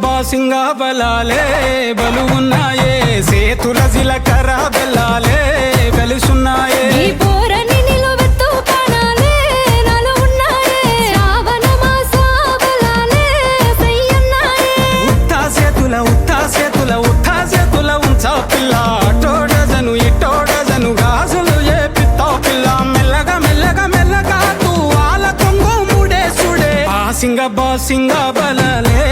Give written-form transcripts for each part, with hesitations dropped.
బాసింగా బలాలే బలు ఉన్నాయే సేతుల జిలకర బెల్లాలే కలిసున్నాయే ఉత్తా సేతుల ఉంచా పిల్ల అటోడజను ఇటోడజను గాజులు ఏ పిత్తా పిల్ల మెల్లగా మెల్లగా మెల్లగా తూ ఆల కొంగు ముడేసుడే బాసింగా బలాలే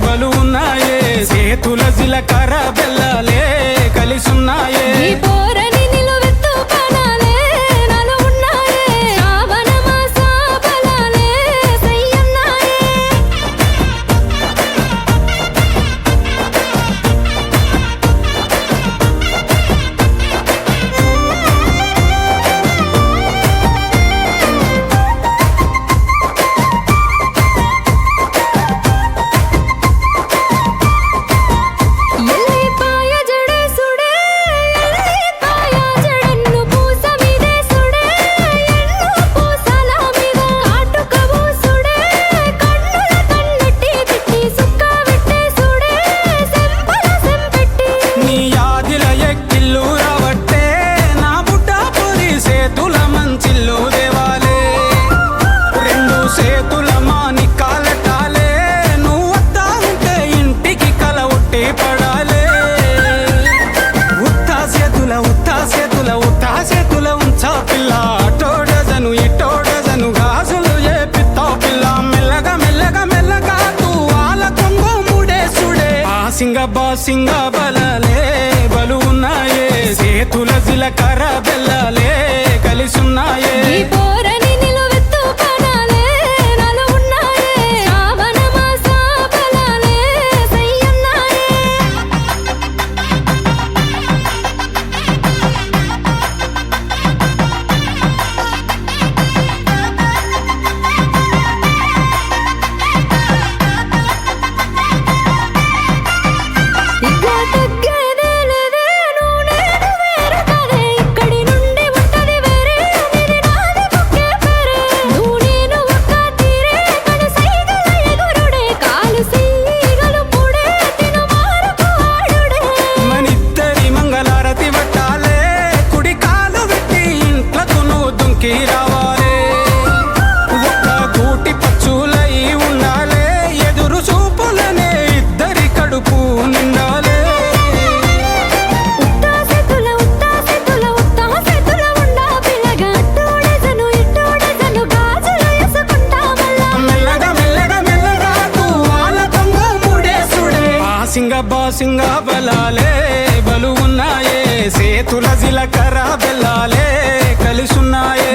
బలు ఉన్నాయే సేతుల జిలకర బెల్లాలే కలిసున్నాయే బాసింగా బలాలే బలు ఉన్నాయే సేతుల జిలకర బెల్లాలే కలిసున్నాయే బాసింగా బలాలే బలు ఉన్నాయే సేతుల జిలకర బెల్లాలే కలిసున్నాయే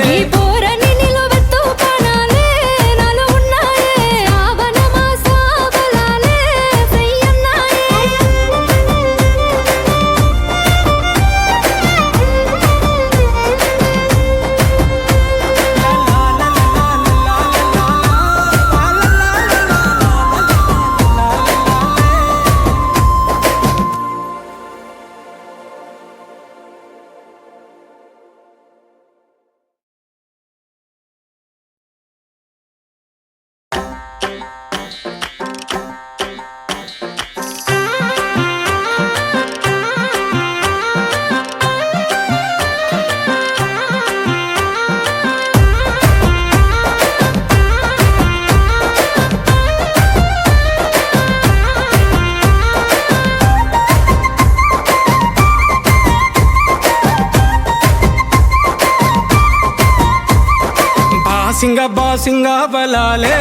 బాసింగా బలాలే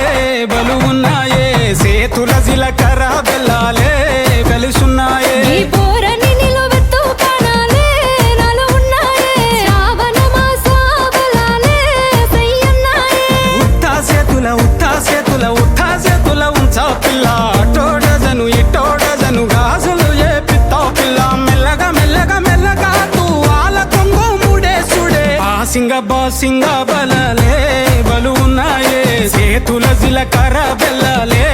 బలు ఉన్నాయే సేతుల జిలకర బెల్లాలే కలిసున్నాయే ఉత్తా సేతుల ఉంచా పిల్ల అటోడజను ఇటోడజను గాజులు ఏ పిత్తా పిల్ల మెల్లగా మెల్లగా మెల్లగా తూ ఆల కొంగు ముడేసుడే బాసింగా బలాలే బలు ఉన్నాయే సేతుల జిలకర బెల్లాలే